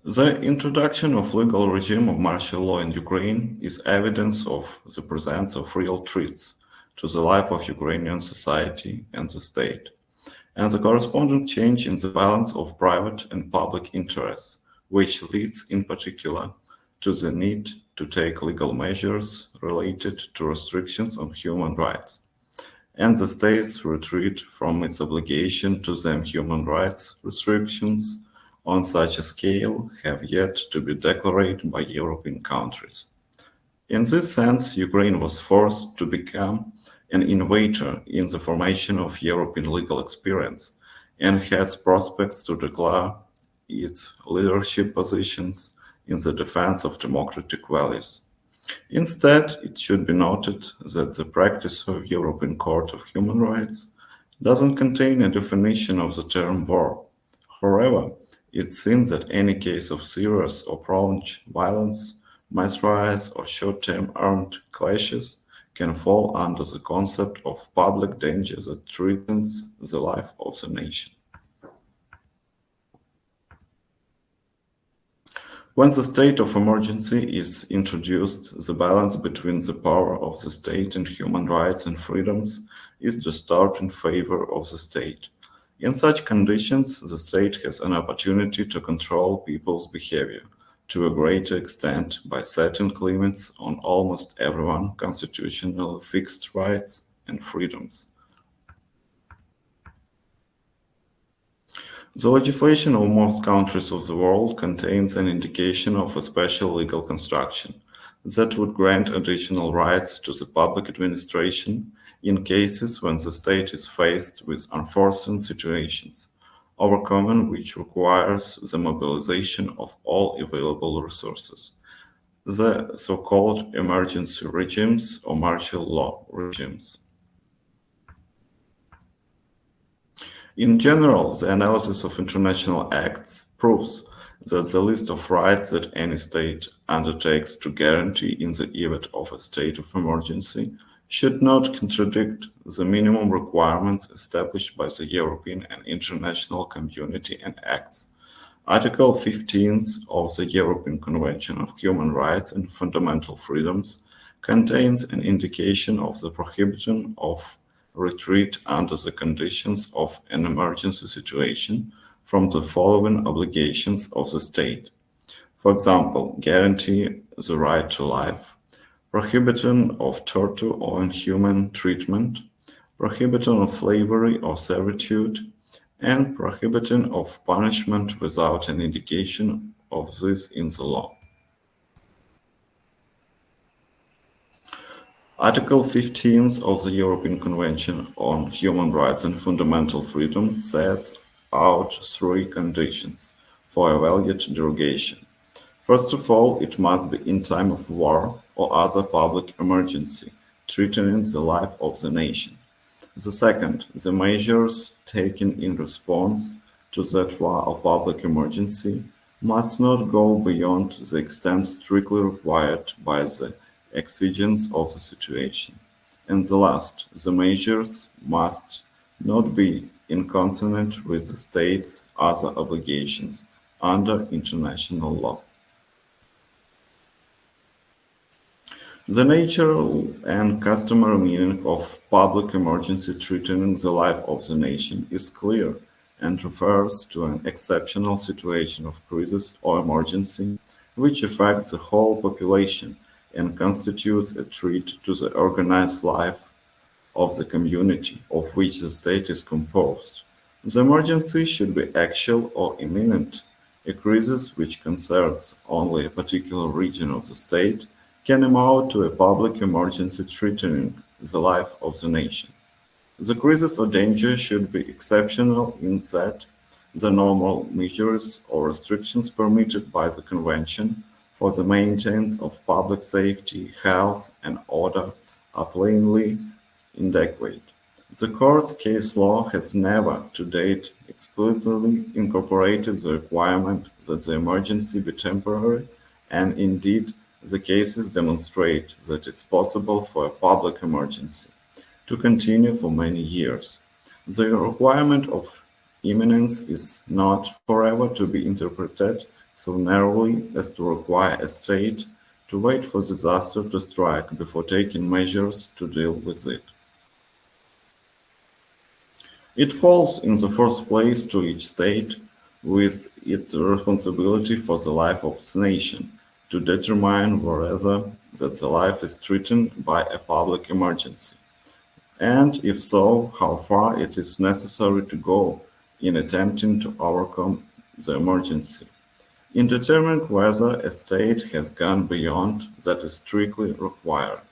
The introduction of legal regime of martial law in Ukraine is evidence of the presence of real threats to the life of Ukrainian society and the state, and the corresponding change in the balance of private and public interests, which leads in particular to the need to take legal measures related to restrictions on human rights, and the state's retreat from its obligation to them human rights restrictions on such a scale have yet to be declared by European countries. In this sense, Ukraine was forced to become an innovator in the formation of European legal experience and has prospects to declare its leadership positions in the defense of democratic values. Instead, it should be noted that the practice of European Court of Human Rights doesn't contain a definition of the term war. However, it seems that any case of serious or prolonged violence, mass riots, or short-term armed clashes can fall under the concept of public danger that threatens the life of the nation. When the state of emergency is introduced, the balance between the power of the state and human rights and freedoms is disturbed in favor of the state. In such conditions, the state has an opportunity to control people's behavior to a greater extent by setting limits on almost everyone's constitutionally fixed rights and freedoms. The legislation of most countries of the world contains an indication of a special legal construction that would grant additional rights to the public administration in cases when the state is faced with unforeseen situations, overcoming which requires the mobilization of all available resources, the so-called emergency regimes or martial law regimes. In general, the analysis of international acts proves that the list of rights that any state undertakes to guarantee in the event of a state of emergency should not contradict the minimum requirements established by the European and international community and acts. Article 15 of the European Convention of Human Rights and Fundamental Freedoms contains an indication of the prohibition of retreat under the conditions of an emergency situation from the following obligations of the state. For example, guarantee the right to life, prohibition of torture or inhuman treatment, prohibition of slavery or servitude, and prohibition of punishment without an indication of this in the law. Article 15 of the European Convention on Human Rights and Fundamental Freedoms sets out three conditions for a valid derogation. First of all, it must be in time of war or other public emergency, threatening the life of the nation. The second, the measures taken in response to that war or public emergency must not go beyond the extent strictly required by the exigence of the situation. And the last, the measures must not be inconsonant with the state's other obligations under international law. The natural and customary meaning of public emergency threatening the life of the nation is clear and refers to an exceptional situation of crisis or emergency which affects the whole population and constitutes a threat to the organized life of the community of which the state is composed. The emergency should be actual or imminent. A crisis which concerns only a particular region of the state can amount to a public emergency threatening the life of the nation. The crisis or danger should be exceptional in that the normal measures or restrictions permitted by the Convention for the maintenance of public safety, health, and order are plainly inadequate. The court's case law has never, to date, explicitly incorporated the requirement that the emergency be temporary, and indeed, the cases demonstrate that it's possible for a public emergency to continue for many years. The requirement of imminence is not, however, to be interpreted so narrowly as to require a state to wait for disaster to strike before taking measures to deal with it. It falls in the first place to each state, with its responsibility for the life of its nation, to determine whether that the life is threatened by a public emergency, and if so, how far it is necessary to go in attempting to overcome the emergency. In determining whether a state has gone beyond that is strictly required,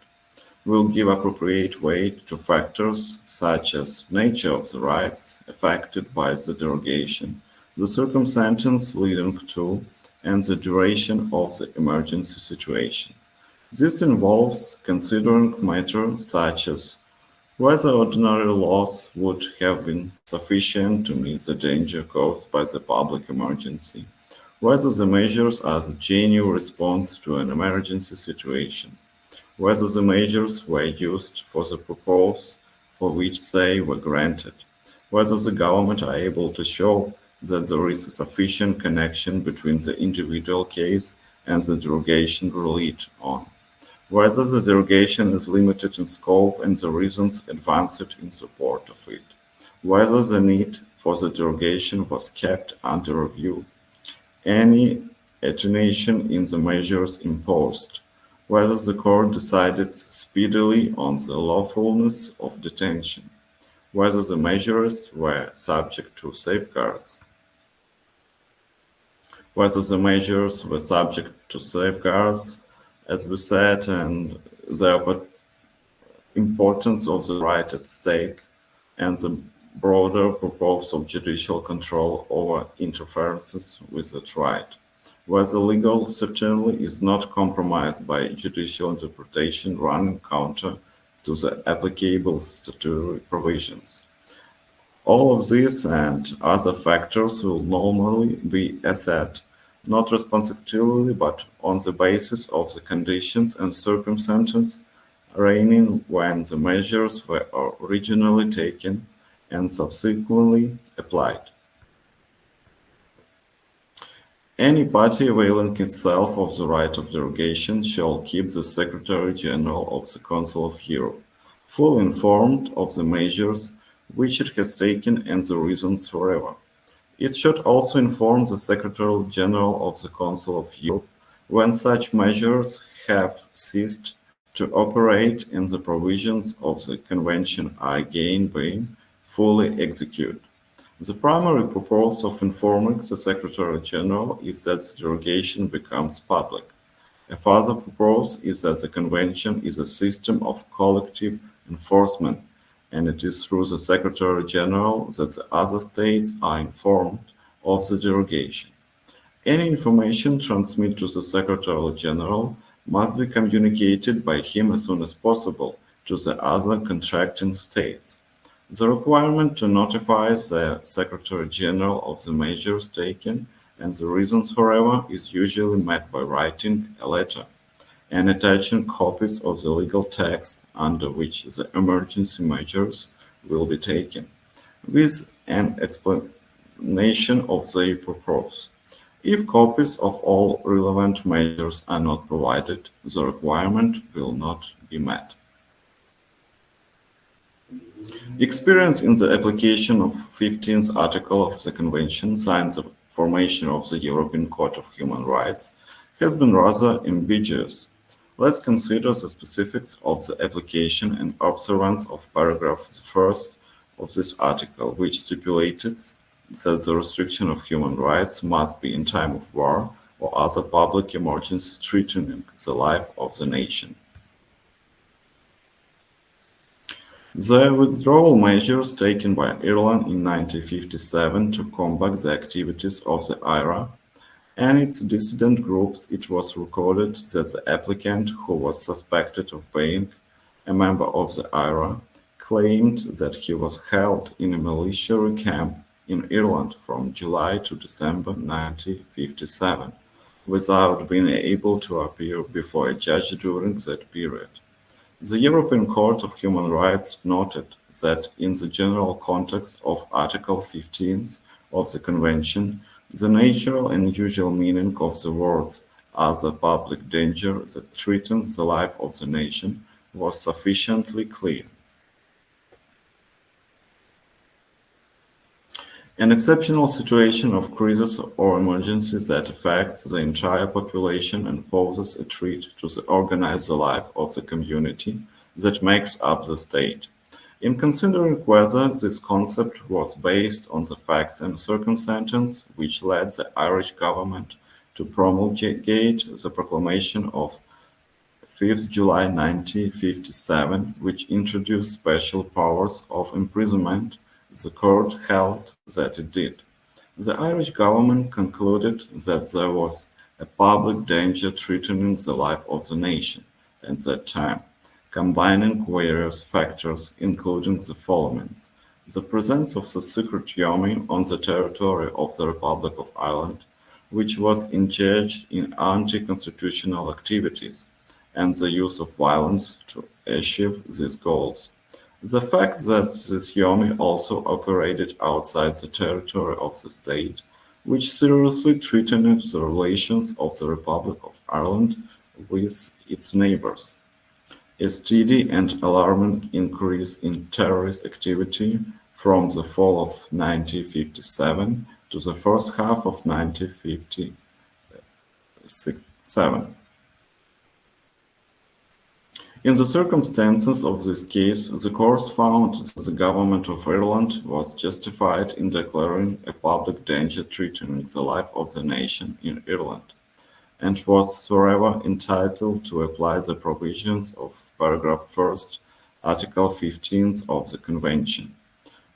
will give appropriate weight to factors such as nature of the rights affected by the derogation, the circumstances leading to, and the duration of the emergency situation. This involves considering matters such as whether ordinary laws would have been sufficient to meet the danger caused by the public emergency, whether the measures are the genuine response to an emergency situation, whether the measures were used for the purpose for which they were granted, whether the government are able to show that there is a sufficient connection between the individual case and the derogation relied on, whether the derogation is limited in scope and the reasons advanced in support of it, whether the need for the derogation was kept under review, any attenuation in the measures imposed, whether the court decided speedily on the lawfulness of detention, whether the measures were subject to safeguards, as we said, and the importance of the right at stake, and the broader purpose of judicial control over interferences with that right, whether legal certainty is not compromised by judicial interpretation running counter to the applicable statutory provisions. All of these and other factors will normally be assessed not retrospectively but on the basis of the conditions and circumstances reigning when the measures were originally taken and subsequently applied. Any party availing itself of the right of derogation shall keep the Secretary-General of the Council of Europe fully informed of the measures which it has taken and the reasons forever. It should also inform the Secretary-General of the Council of Europe when such measures have ceased to operate and the provisions of the Convention are again being fully executed. The primary purpose of informing the Secretary-General is that the derogation becomes public. A further purpose is that the Convention is a system of collective enforcement, and it is through the Secretary-General that the other states are informed of the derogation. Any information transmitted to the Secretary-General must be communicated by him as soon as possible to the other contracting states. The requirement to notify the Secretary-General of the measures taken and the reasons forever is usually met by writing a letter and attaching copies of the legal text under which the emergency measures will be taken, with an explanation of their purpose. If copies of all relevant measures are not provided, the requirement will not be met. Experience in the application of 15th article of the Convention since the formation of the European Court of Human Rights has been rather ambiguous. Let's consider the specifics of the application and observance of paragraph 1 of this article, which stipulated that the restriction of human rights must be in time of war or other public emergency threatening the life of the nation. The withdrawal measures taken by Ireland in 1957 to combat the activities of the IRA and its dissident groups, it was recorded that the applicant, who was suspected of being a member of the IRA, claimed that he was held in a military camp in Ireland from July to December 1957, without being able to appear before a judge during that period. The European Court of Human Rights noted that in the general context of Article 15 of the Convention, The natural and usual meaning of the words as a public danger that threatens the life of the nation was sufficiently clear. An exceptional situation of crisis or emergency that affects the entire population and poses a threat to the organized life of the community that makes up the state. In considering whether this concept was based on the facts and circumstances which led the Irish government to promulgate the proclamation of 5th July 1957, which introduced special powers of imprisonment, the court held that it did. The Irish government concluded that there was a public danger threatening the life of the nation at that time, combining various factors, including the following: the presence of the secret army on the territory of the Republic of Ireland, which was engaged in anti-constitutional activities, and the use of violence to achieve these goals. The fact that this army also operated outside the territory of the state, which seriously threatened the relations of the Republic of Ireland with its neighbours. A steady and alarming increase in terrorist activity from the fall of 1957 to the first half of 1957. In the circumstances of this case, the court found that the government of Ireland was justified in declaring a public danger threatening the life of the nation in Ireland, and was forever entitled to apply the provisions of paragraph 1st, Article 15 of the Convention,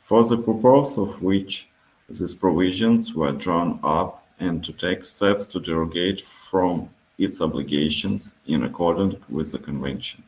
for the purpose of which these provisions were drawn up, and to take steps to derogate from its obligations in accordance with the Convention.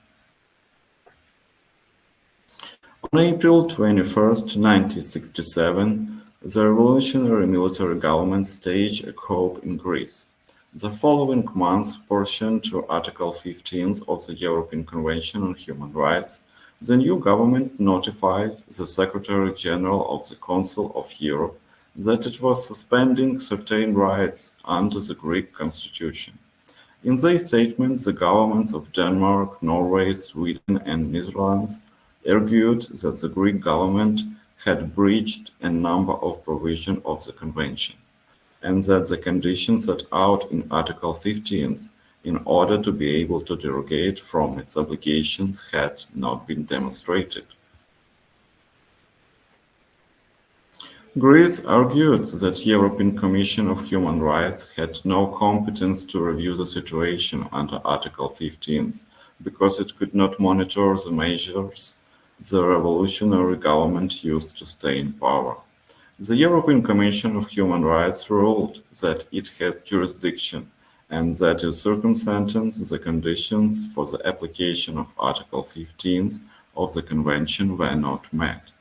On April 21, 1967, the revolutionary military government staged a coup in Greece. The following month, pursuant to Article 15 of the European Convention on Human Rights, the new government notified the Secretary-General of the Council of Europe that it was suspending certain rights under the Greek constitution. In their statement, the governments of Denmark, Norway, Sweden, and Netherlands argued that the Greek government had breached a number of provisions of the Convention, and that the conditions set out in Article 15 in order to be able to derogate from its obligations had not been demonstrated. Greece argued that the European Commission of Human Rights had no competence to review the situation under Article 15 because it could not monitor the measures the revolutionary government used to stay in power. The European Commission of Human Rights ruled that it had jurisdiction and that in circumstances the conditions for the application of Article 15 of the Convention were not met.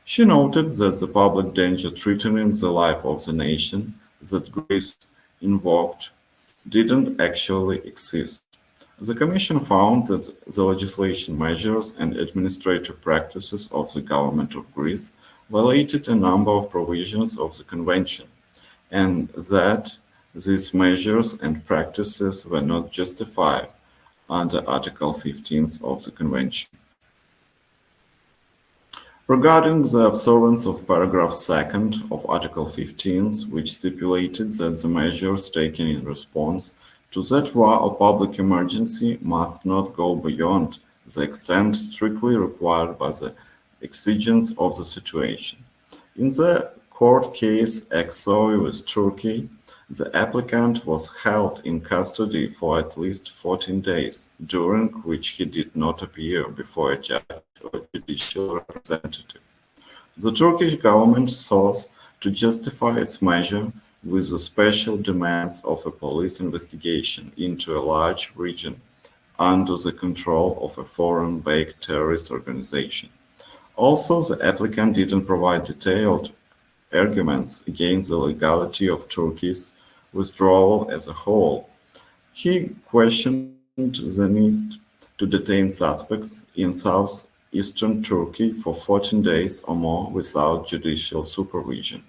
She noted that the public danger threatening the life of the nation that Greece invoked didn't actually exist. The Commission found that the legislation measures and administrative practices of the government of Greece violated a number of provisions of the Convention, and that these measures and practices were not justified under Article 15 of the Convention. Regarding the observance of paragraph 2nd of Article 15, which stipulated that the measures taken in response to that war or public emergency must not go beyond the extent strictly required by the exigence of the situation. In the court case XOI with Turkey, the applicant was held in custody for at least 14 days, during which he did not appear before a judge or judicial representative. The Turkish government sought to justify its measure with the special demands of a police investigation into a large region under the control of a foreign-based terrorist organization. Also, the applicant didn't provide detailed arguments against the legality of Turkey's withdrawal as a whole. He questioned the need to detain suspects in southeastern Turkey for 14 days or more without judicial supervision.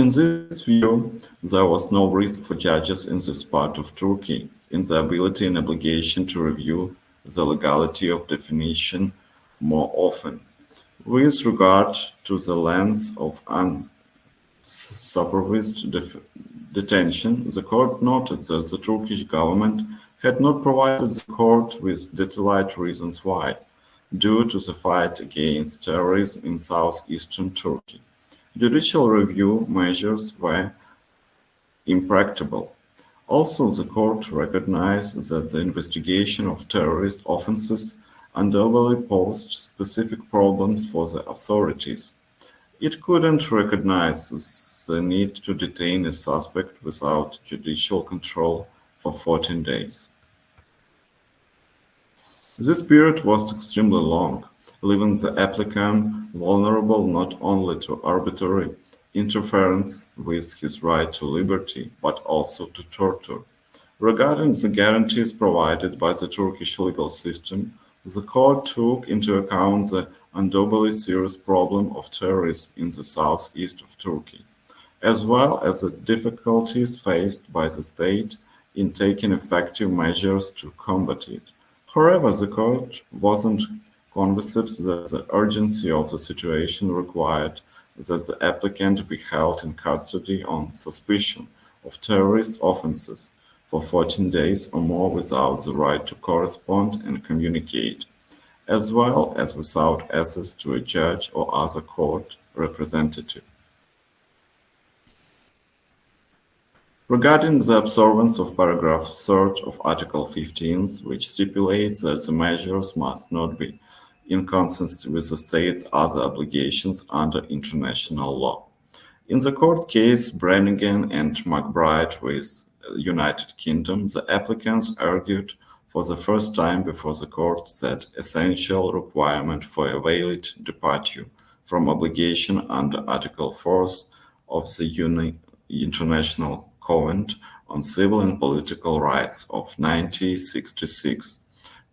In this view, there was no risk for judges in this part of Turkey in the ability and obligation to review the legality of definition more often. With regard to the length of unsupervised detention, the court noted that the Turkish government had not provided the court with detailed reasons why, due to the fight against terrorism in southeastern Turkey. Judicial review measures were impracticable. Also, the court recognized that the investigation of terrorist offenses undoubtedly posed specific problems for the authorities. It couldn't recognize the need to detain a suspect without judicial control for 14 days. This period was extremely long, leaving the applicant vulnerable not only to arbitrary interference with his right to liberty, but also to torture. Regarding the guarantees provided by the Turkish legal system, the court took into account the undoubtedly serious problem of terrorism in the southeast of Turkey, as well as the difficulties faced by the state in taking effective measures to combat it. However, the court wasn't convinced that the urgency of the situation required that the applicant be held in custody on suspicion of terrorist offenses for 14 days or more without the right to correspond and communicate, as well as without access to a judge or other court representative. Regarding the observance of paragraph 3 of Article 15, which stipulates that the measures must not be inconsistent with the state's other obligations under international law. In the court case Brannigan and McBride with United Kingdom, the applicants argued for the first time before the court that essential requirement for a valid departure from obligation under Article 4 of the International Covenant on Civil and Political Rights of 1966,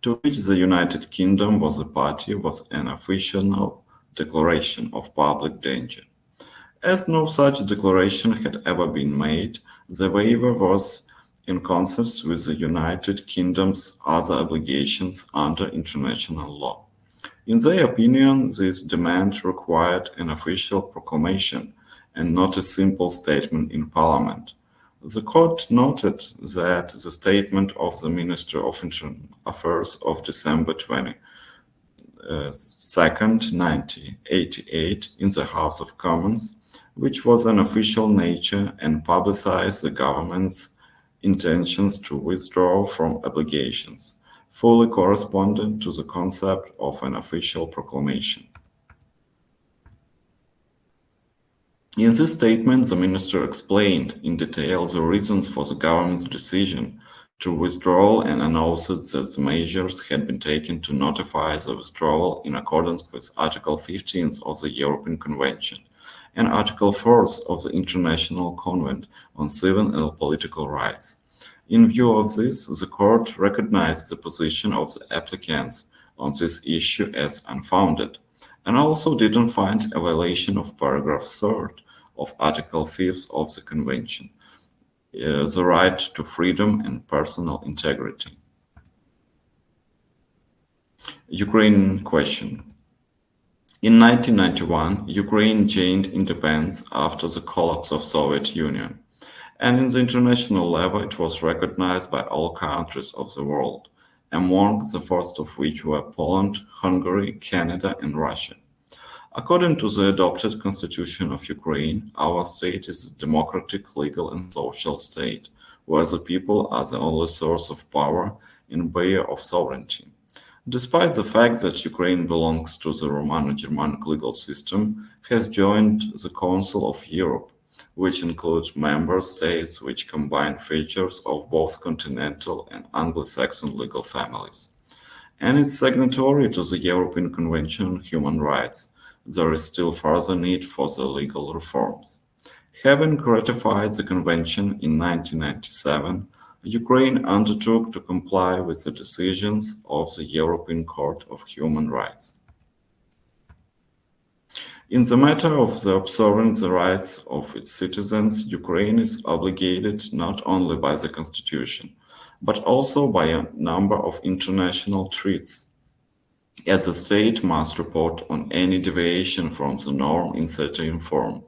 to which the United Kingdom was a party, was an official declaration of public danger. As no such declaration had ever been made, the waiver was inconsistent with the United Kingdom's other obligations under international law. In their opinion, this demand required an official proclamation and not a simple statement in Parliament. The court noted that the statement of the Minister of Internal Affairs of December 22, 1988, in the House of Commons, which was an official nature and publicized the government's intentions to withdraw from obligations, fully corresponded to the concept of an official proclamation. In this statement, the minister explained in detail the reasons for the government's decision to withdraw and announced that the measures had been taken to notify the withdrawal in accordance with Article 15 of the European Convention and Article 4 of the International Covenant on Civil and Political Rights. In view of this, the court recognized the position of the applicants on this issue as unfounded, and also didn't find a violation of paragraph 3 of Article 5 of the Convention, the right to freedom and personal integrity. Ukrainian question. In 1991, Ukraine gained independence after the collapse of Soviet Union, and in the international level it was recognized by all countries of the world, among the first of which were Poland, Hungary, Canada, and Russia. According to the adopted Constitution of Ukraine, our state is a democratic, legal, and social state, where the people are the only source of power and bearer of sovereignty. Despite the fact that Ukraine belongs to the Romano-Germanic legal system, has joined the Council of Europe, which includes member states which combine features of both continental and Anglo-Saxon legal families, and is signatory to the European Convention on Human Rights, there is still further need for the legal reforms. Having ratified the convention in 1997, Ukraine undertook to comply with the decisions of the European Court of Human Rights. In the matter of the observing the rights of its citizens, Ukraine is obligated not only by the Constitution, but also by a number of international treaties, as the state must report on any deviation from the norm in certain form.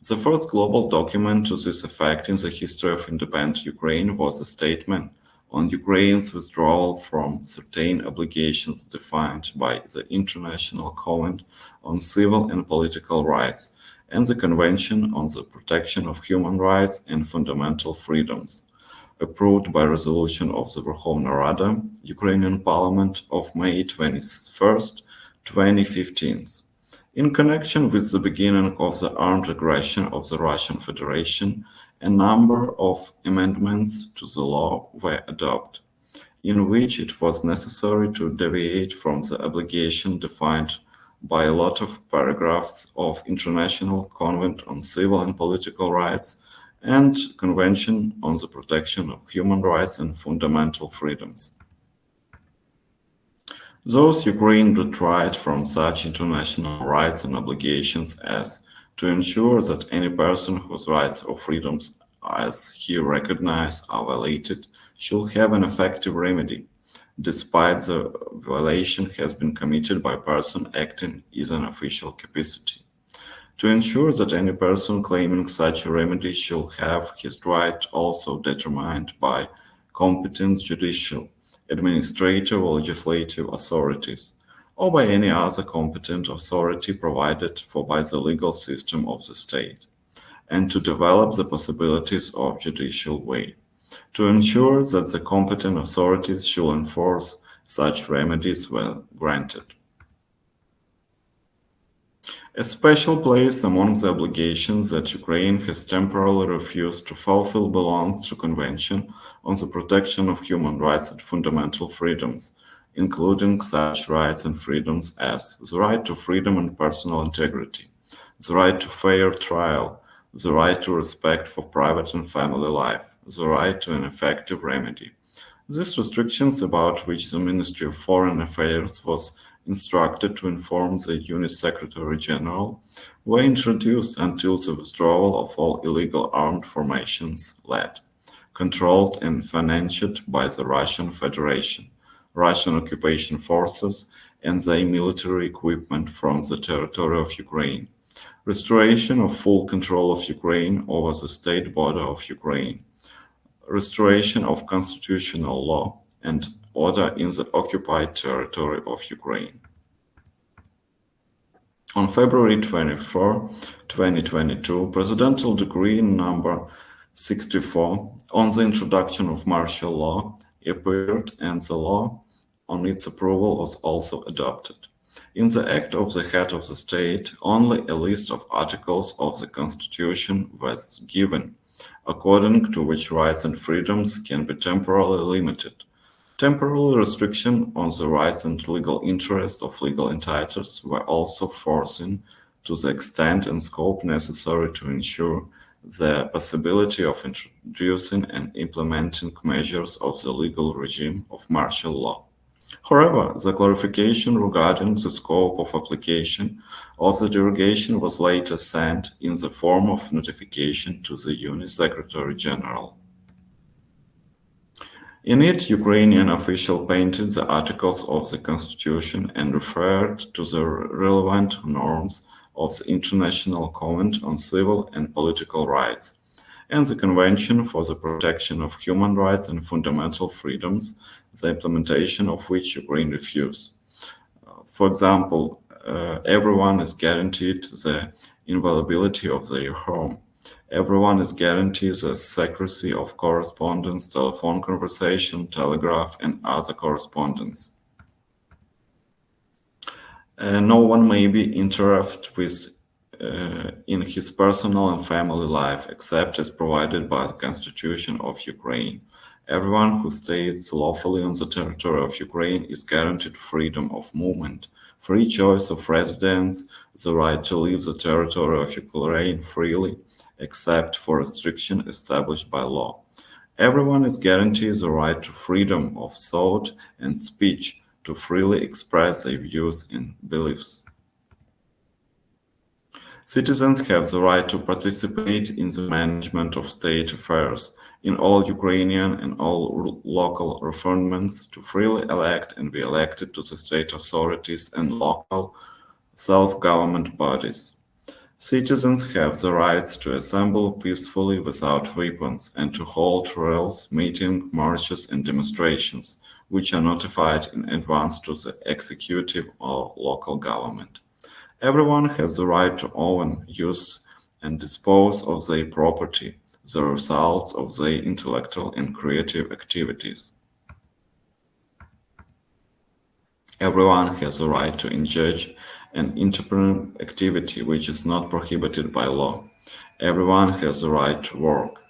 The first global document to this effect in the history of independent Ukraine was a statement on Ukraine's withdrawal from certain obligations defined by the International Covenant on Civil and Political Rights and the Convention on the Protection of Human Rights and Fundamental Freedoms, approved by resolution of the Verkhovna Rada, Ukrainian Parliament of May 21st, 2015. In connection with the beginning of the armed aggression of the Russian Federation, a number of amendments to the law were adopted, in which it was necessary to deviate from the obligation defined by a lot of paragraphs of International Covenant on Civil and Political Rights and Convention on the Protection of Human Rights and Fundamental Freedoms. Those Ukraine retried from such international rights and obligations as to ensure that any person whose rights or freedoms as he recognized are violated should have an effective remedy, despite the violation has been committed by a person acting in an official capacity. To ensure that any person claiming such a remedy shall have his right also determined by competent judicial, administrative or legislative authorities, or by any other competent authority provided for by the legal system of the state, and to develop the possibilities of judicial way, to ensure that the competent authorities shall enforce such remedies were granted. A special place among the obligations that Ukraine has temporarily refused to fulfill belongs to Convention on the Protection of Human Rights and Fundamental Freedoms, including such rights and freedoms as the right to freedom and personal integrity, the right to fair trial, the right to respect for private and family life, the right to an effective remedy. These restrictions, about which the Ministry of Foreign Affairs was instructed to inform the UNIS Secretary General, were introduced until the withdrawal of all illegal armed formations led, controlled and financed by the Russian Federation, Russian occupation forces, and their military equipment from the territory of Ukraine, restoration of full control of Ukraine over the state border of Ukraine, restoration of constitutional law and order in the occupied territory of Ukraine. On February 24, 2022, Presidential Decree number 64 on the introduction of martial law appeared, and the law on its approval was also adopted. In the act of the head of the state, only a list of articles of the Constitution was given, according to which rights and freedoms can be temporarily limited. Temporal restriction on the rights and legal interest of legal entities were also foreseen to the extent and scope necessary to ensure the possibility of introducing and implementing measures of the legal regime of martial law. However, the clarification regarding the scope of application of the derogation was later sent in the form of notification to the UNIS Secretary General. In it, Ukrainian official painted the articles of the Constitution and referred to the relevant norms of the International Covenant on Civil and Political Rights and the Convention for the Protection of Human Rights and Fundamental Freedoms, the implementation of which Ukraine refused. For example, everyone is guaranteed the inviolability of their home. Everyone is guaranteed the secrecy of correspondence, telephone conversation, telegraph, and other correspondence. No one may be interrupted with in his personal and family life, except as provided by the Constitution of Ukraine. Everyone who stays lawfully on the territory of Ukraine is guaranteed freedom of movement, free choice of residence, the right to leave the territory of Ukraine freely, except for restriction established by law. Everyone is guaranteed the right to freedom of thought and speech, to freely express their views and beliefs. Citizens have the right to participate in the management of state affairs, in all Ukrainian and all local referendums, to freely elect and be elected to the state authorities and local self-government bodies. Citizens have the rights to assemble peacefully without weapons and to hold rallies, meetings, marches and demonstrations, which are notified in advance to the executive or local government. Everyone has the right to own, use, and dispose of their property, the results of their intellectual and creative activities. Everyone has the right to engage in entrepreneurial activity which is not prohibited by law. Everyone has the right to work,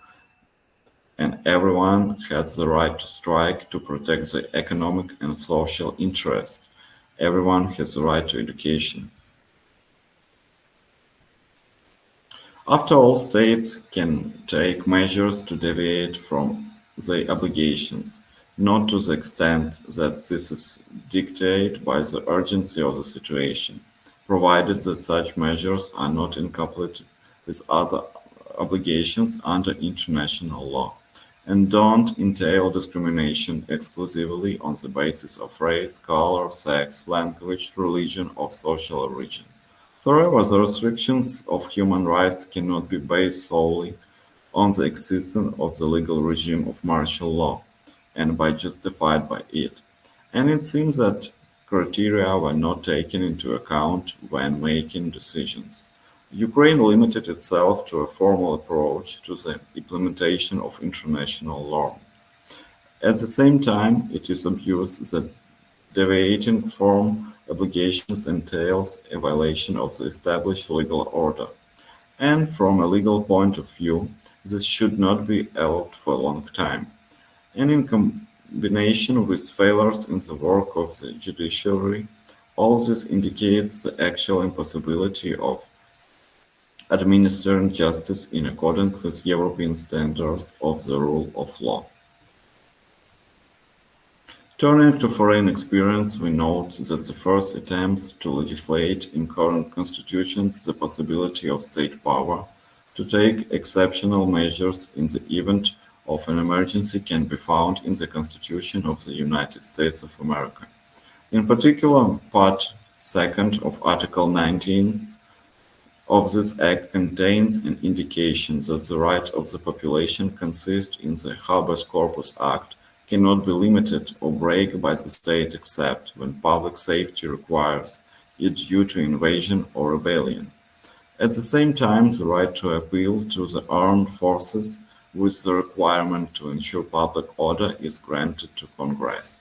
and everyone has the right to strike to protect their economic and social interests. Everyone has the right to education. After all, states can take measures to deviate from their obligations, not to the extent that this is dictated by the urgency of the situation, provided that such measures are not in conflict with other obligations under international law, and don't entail discrimination exclusively on the basis of race, color, sex, language, religion, or social origin. However, the restrictions of human rights cannot be based solely on the existence of the legal regime of martial law and be justified by it. And it seems that criteria were not taken into account when making decisions. Ukraine limited itself to a formal approach to the implementation of international norms. At the same time, it is obvious that deviating from obligations entails a violation of the established legal order, and from a legal point of view, this should not be allowed for a long time. And in combination with failures in the work of the judiciary, all this indicates the actual impossibility of administering justice in accordance with European standards of the rule of law. Turning to foreign experience, we note that the first attempts to legislate in current constitutions the possibility of state power to take exceptional measures in the event of an emergency can be found in the Constitution of the United States of America. In particular, Part 2 of Article 19 of this Act contains an indication that the right of the population consists in the Habeas Corpus Act cannot be limited or break by the state except when public safety requires it due to invasion or rebellion. At the same time, the right to appeal to the armed forces with the requirement to ensure public order is granted to Congress.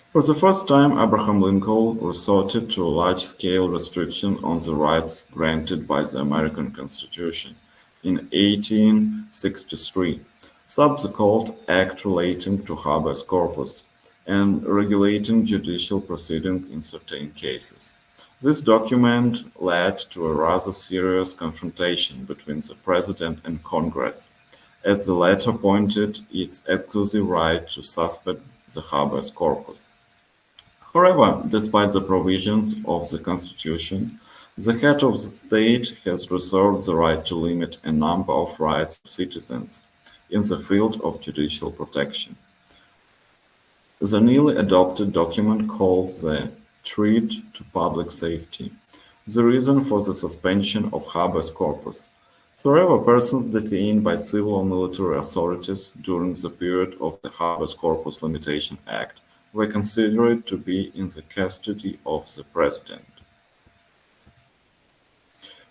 For the first time, Abraham Lincoln resorted to a large-scale restriction on the rights granted by the American Constitution in 1863, sub the called Act relating to habeas corpus and regulating judicial proceedings in certain cases. This document led to a rather serious confrontation between the President and Congress, as the latter pointed its exclusive right to suspend the habeas corpus. However, despite the provisions of the Constitution, the head of the state has reserved the right to limit a number of rights of citizens in the field of judicial protection. The newly adopted document called the Threat to Public Safety, the reason for the suspension of habeas corpus. However, persons detained by civil or military authorities during the period of the Habeas Corpus Limitation Act were considered to be in the custody of the President.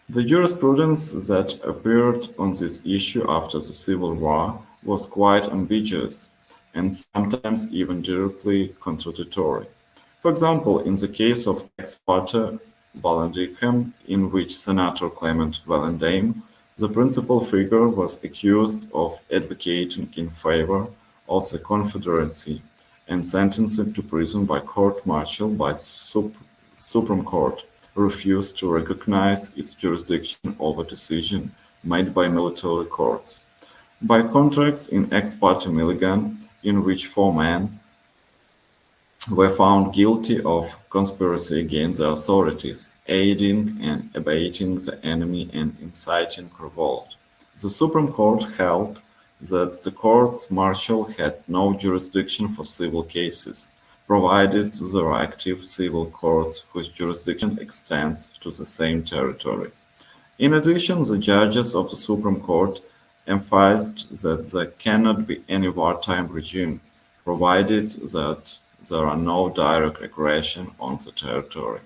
The jurisprudence that appeared on this issue after the Civil War was quite ambiguous and sometimes even directly contradictory. For example, in the case of ex parte Vallandigham, in which Senator Clement Vallandigham, the principal figure, was accused of advocating in favor of the Confederacy and sentenced to prison by court-martial by Supreme Court, refused to recognize its jurisdiction over decisions made by military courts. By contrast, in ex parte Milligan, in which four men were found guilty of conspiracy against the authorities, aiding and abetting the enemy and inciting revolt. The Supreme Court held that the courts martial had no jurisdiction for civil cases, provided there are active civil courts whose jurisdiction extends to the same territory. In addition, the judges of the Supreme Court emphasized that there cannot be any wartime regime, provided that there are no direct aggression on the territory,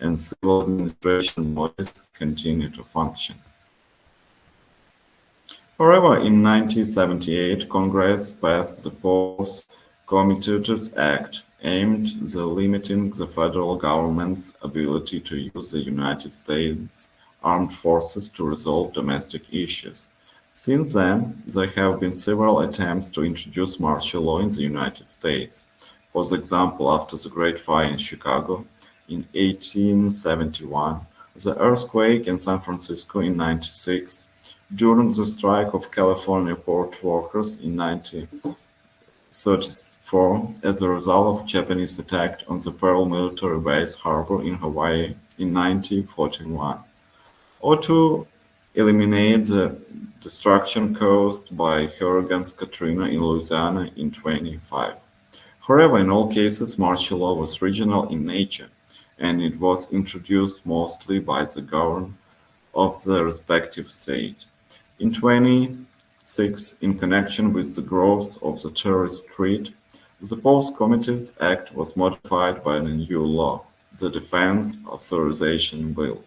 and civil administration bodies continue to function. However, in 1978, Congress passed the Post-Comitatus Act, aimed at limiting the federal government's ability to use the United States armed forces to resolve domestic issues. Since then, there have been several attempts to introduce martial law in the United States. For example, after the Great Fire in Chicago in 1871, the earthquake in San Francisco in 1996, during the strike of California port workers in 1934 as a result of Japanese attack on the Pearl military base harbor in Hawaii in 1941, or to eliminate the destruction caused by Hurricane Katrina in Louisiana in 25. However, in all cases, martial law was regional in nature, and it was introduced mostly by the governor of the respective state. In 26, in connection with the growth of the terrorist threat, the Post-Comitatus Act was modified by a new law, the Defense Authorization Bill.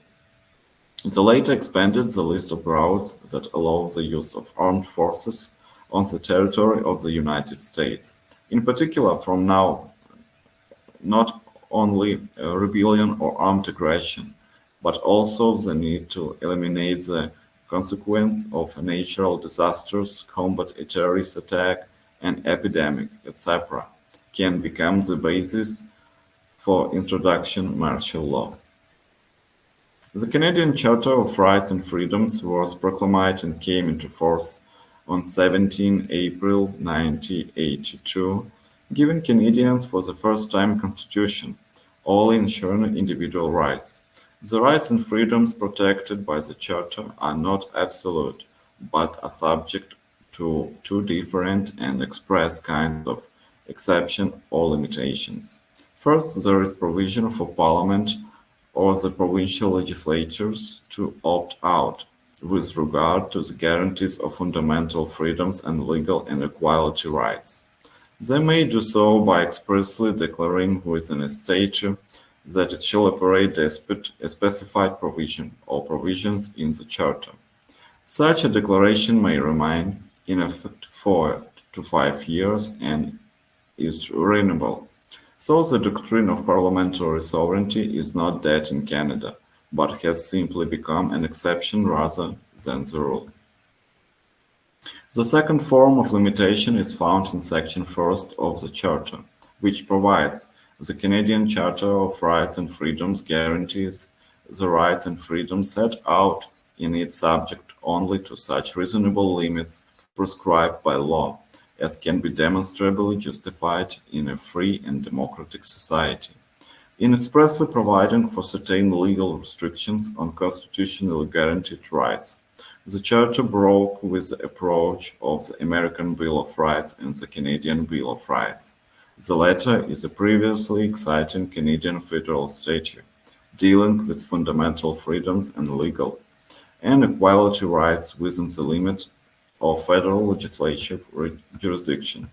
The later expanded the list of routes that allow the use of armed forces on the territory of the United States. In particular, from now, not only rebellion or armed aggression, but also the need to eliminate the consequence of natural disasters, combat a terrorist attack, an epidemic, etc., can become the basis for introduction martial law. The Canadian Charter of Rights and Freedoms was proclaimed and came into force on 17 April 1982, giving Canadians for the first time constitution, all ensuring individual rights. The rights and freedoms protected by the Charter are not absolute, but are subject to two different and express kinds of exception or limitations. First, there is provision for Parliament or the provincial legislatures to opt out with regard to the guarantees of fundamental freedoms and legal and equality rights. They may do so by expressly declaring within a statute that it shall operate despite a specified provision or provisions in the Charter. Such a declaration may remain in effect 4 to 5 years and is renewable. So the doctrine of parliamentary sovereignty is not dead in Canada, but has simply become an exception rather than the rule. The second form of limitation is found in Section 1st of the Charter, which provides the Canadian Charter of Rights and Freedoms guarantees the rights and freedoms set out in it subject only to such reasonable limits prescribed by law as can be demonstrably justified in a free and democratic society. In expressly providing for certain legal restrictions on constitutionally guaranteed rights, the Charter broke with the approach of the American Bill of Rights and the Canadian Bill of Rights. The latter is a previously exciting Canadian federal statute dealing with fundamental freedoms and legal and equality rights within the limit of federal legislative jurisdiction.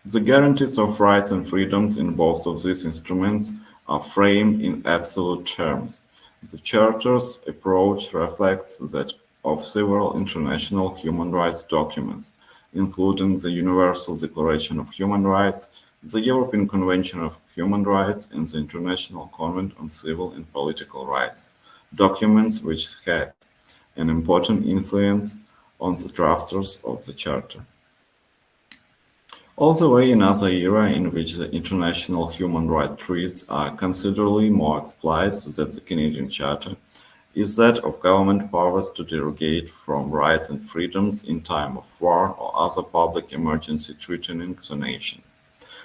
The guarantees of rights and freedoms in both of these instruments are framed in absolute terms. The Charter's approach reflects that of several international human rights documents, including the Universal Declaration of Human Rights, the European Convention of Human Rights, and the International Covenant on Civil and Political Rights, documents which had an important influence on the drafters of the Charter. Also, another era in which the international human rights treaties are considerably more explicit than the Canadian Charter is that of government powers to derogate from rights and freedoms in time of war or other public emergency threatening the nation.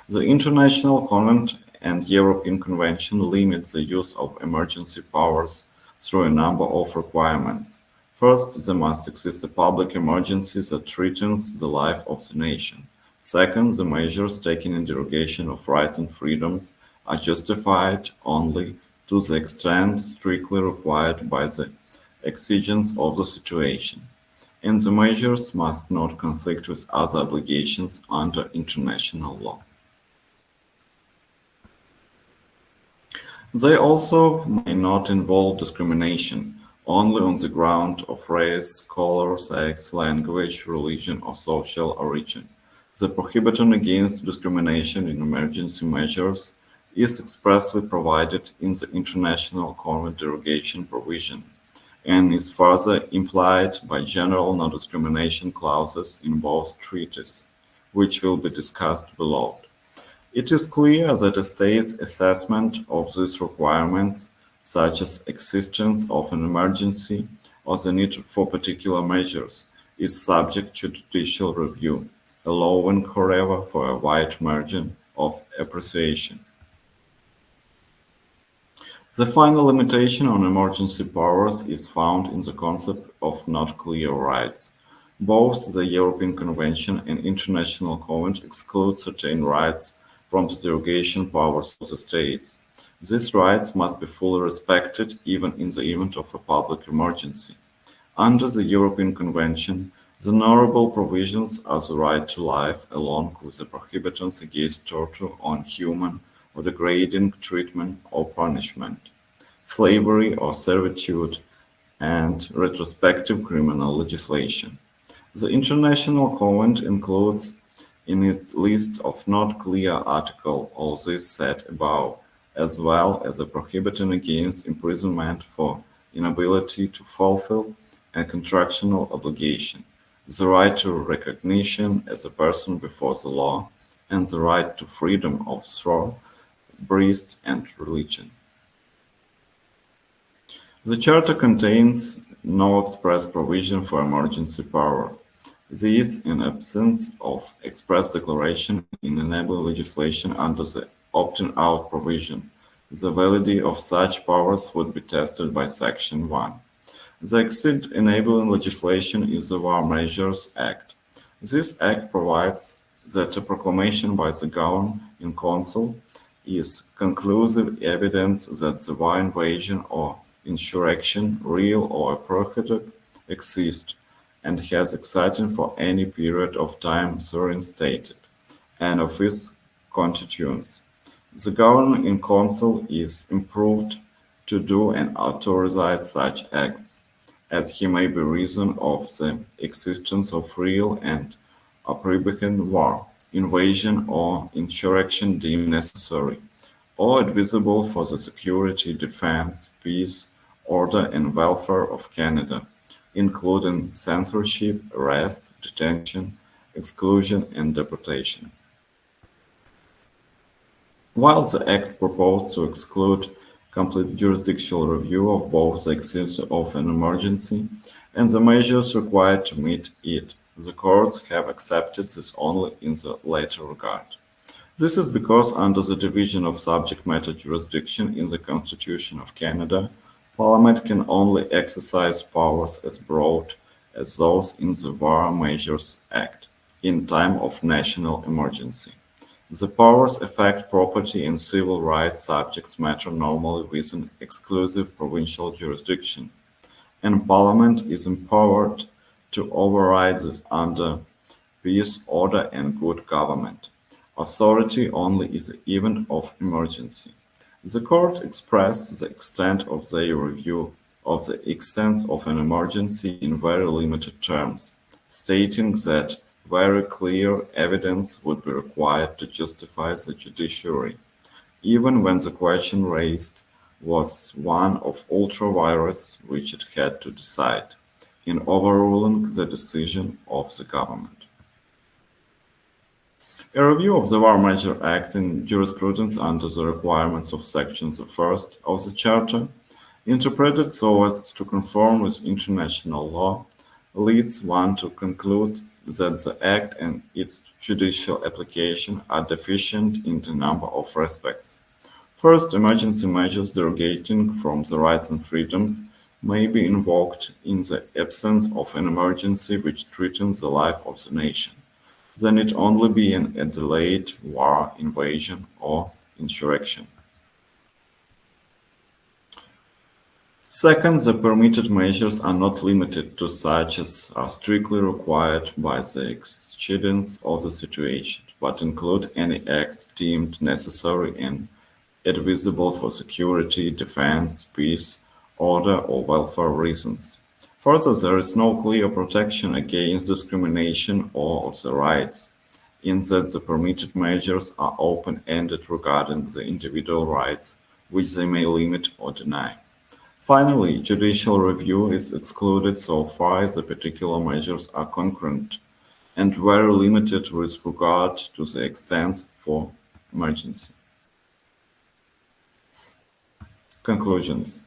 The International Covenant and European Convention limit the use of emergency powers through a number of requirements. First, there must exist a public emergency that threatens the life of the nation. Second, the measures taken in derogation of rights and freedoms are justified only to the extent strictly required by the exigence of the situation, and the measures must not conflict with other obligations under international law. They also may not involve discrimination only on the ground of race, color, sex, language, religion, or social origin. The prohibition against discrimination in emergency measures is expressly provided in the International Covenant derogation provision and is further implied by general non-discrimination clauses in both treaties, which will be discussed below. It is clear that a state's assessment of these requirements, such as existence of an emergency or the need for particular measures, is subject to judicial review, allowing, however, for a wide margin of appreciation. The final limitation on emergency powers is found in the concept of not clear rights. Both the European Convention and International Covenant exclude certain rights from the derogation powers of the states. These rights must be fully respected even in the event of a public emergency. Under the European Convention, the notable provisions are the right to life, along with the prohibitions against torture, inhuman or degrading treatment or punishment, slavery or servitude, and retrospective criminal legislation. The International Covenant includes in its list of not clear article all this said above, as well as a prohibition against imprisonment for inability to fulfill a contractual obligation, the right to recognition as a person before the law, and the right to freedom of thought, breast, and religion. The Charter contains no express provision for emergency power. This, in absence of express declaration in enabling legislation under the opting-out provision, the validity of such powers would be tested by Section 1. The exit enabling legislation is the War Measures Act. This act provides that a proclamation by the governor in council is conclusive evidence that the war invasion or insurrection, real or appropriate, exists and has existed for any period of time therein stated, and of his constituents. The governor in council is improved to do and authorize such acts, as he may be reason of the existence of real and appropriate war, invasion, or insurrection deemed necessary, or advisable for the security, defense, peace, order, and welfare of Canada, including censorship, arrest, detention, exclusion, and deportation. While the Act proposed to exclude complete jurisdictional review of both the existence of an emergency and the measures required to meet it, the courts have accepted this only in the latter regard. This is because under the division of subject matter jurisdiction in the Constitution of Canada, Parliament can only exercise powers as broad as those in the War Measures Act in time of national emergency. The powers affect property and civil rights subject matter normally within exclusive provincial jurisdiction, and Parliament is empowered to override this under peace, order, and good government. Authority only in the event of emergency. The court expressed the extent of their review of the extent of an emergency in very limited terms, stating that very clear evidence would be required to justify the judiciary, even when the question raised was one of ultra-vires which it had to decide, in overruling the decision of the government. A review of the War Measure Act in jurisprudence under the requirements of Section the 1st of the Charter, interpreted so as to conform with international law, leads one to conclude that the Act and its judicial application are deficient in a number of respects. First, emergency measures derogating from the rights and freedoms may be invoked in the absence of an emergency which threatens the life of the nation. Then it only be a delayed war, invasion, or insurrection. Second, the permitted measures are not limited to such as are strictly required by the exigence of the situation, but include any acts deemed necessary and advisable for security, defense, peace, order, or welfare reasons. Further, there is no clear protection against discrimination or of the rights, in that the permitted measures are open-ended regarding the individual rights, which they may limit or deny. Finally, judicial review is excluded so far as the particular measures are concurrent and very limited with regard to the extent for emergency. Conclusions.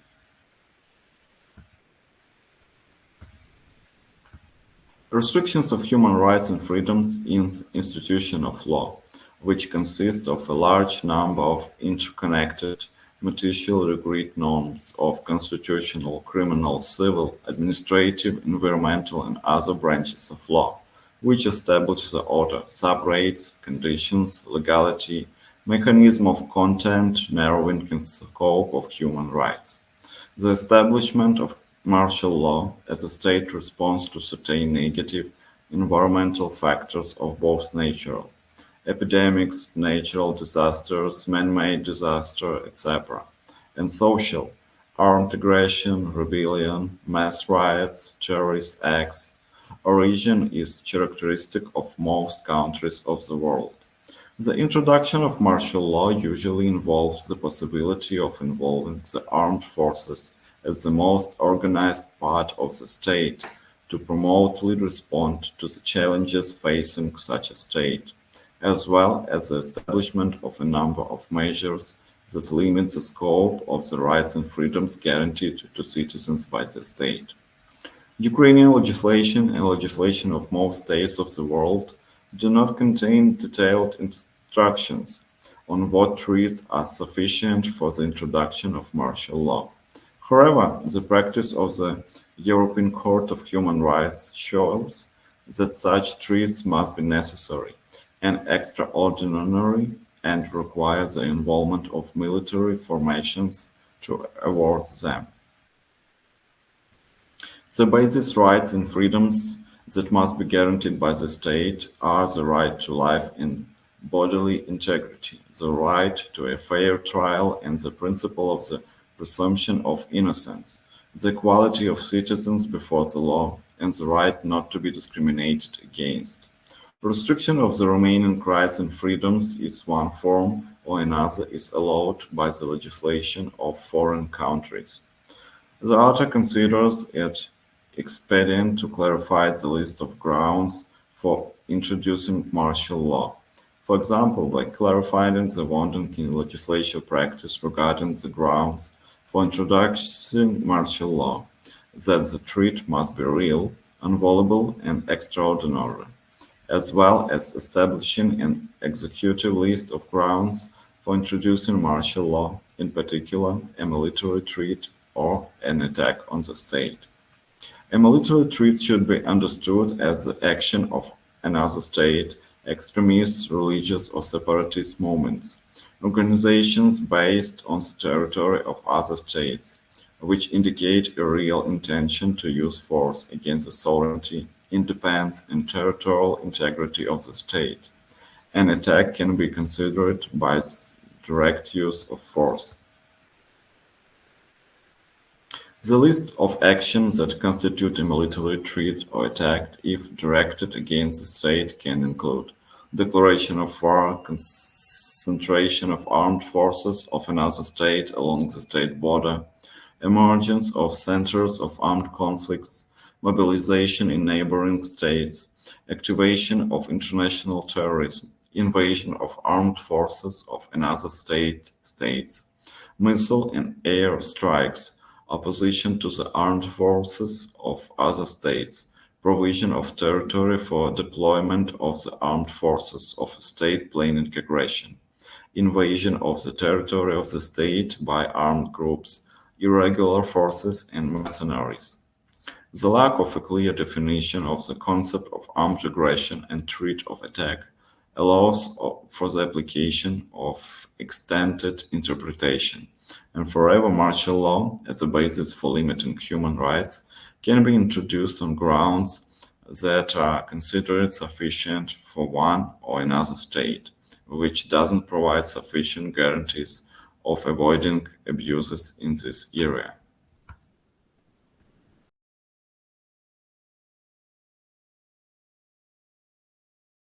Restrictions of human rights and freedoms in the institution of law, which consist of a large number of interconnected, mutually agreed norms of constitutional, criminal, civil, administrative, environmental, and other branches of law, which establish the order, sub-rates, conditions, legality, mechanism of content, narrowing the scope of human rights. The establishment of martial law as a state response to certain negative environmental factors of both natural, epidemics, natural disasters, man-made disaster, etc., and social, armed aggression, rebellion, mass riots, terrorist acts. Origin is characteristic of most countries of the world. The introduction of martial law usually involves the possibility of involving the armed forces as the most organized part of the state to promptly respond to the challenges facing such a state, as well as the establishment of a number of measures that limit the scope of the rights and freedoms guaranteed to citizens by the state. Ukrainian legislation and legislation of most states of the world do not contain detailed instructions on what treats are sufficient for the introduction of martial law. However, the practice of the European Court of Human Rights shows that such treats must be necessary and extraordinary and require the involvement of military formations to award them. The basic rights and freedoms that must be guaranteed by the state are the right to life and bodily integrity, the right to a fair trial and the principle of the presumption of innocence, the equality of citizens before the law, and the right not to be discriminated against. Restriction of the remaining rights and freedoms is one form or another is allowed by the legislation of foreign countries. The author considers it expedient to clarify the list of grounds for introducing martial law. For example, by clarifying the wanting legislative practice regarding the grounds for introducing martial law, that the threat must be real, inviolable, and extraordinary, as well as establishing an executive list of grounds for introducing martial law, in particular, a military threat or an attack on the state. A military threat should be understood as the action of another state, extremist, religious, or separatist movements, organizations based on the territory of other states, which indicate a real intention to use force against the sovereignty, independence, and territorial integrity of the state. An attack can be considered by direct use of force. The list of actions that constitute a military threat or attack, if directed against the state, can include declaration of war, concentration of armed forces of another state along the state border, emergence of centers of armed conflicts, mobilization in neighboring states, activation of international terrorism, invasion of armed forces of another states, missile and air strikes, opposition to the armed forces of other states, provision of territory for deployment of the armed forces of a state planning aggression, invasion of the territory of the state by armed groups, irregular forces, and mercenaries. The lack of a clear definition of the concept of armed aggression and threat of attack allows for the application of extended interpretation, and forever martial law as a basis for limiting human rights can be introduced on grounds that are considered sufficient for one or another state, which doesn't provide sufficient guarantees of avoiding abuses in this area.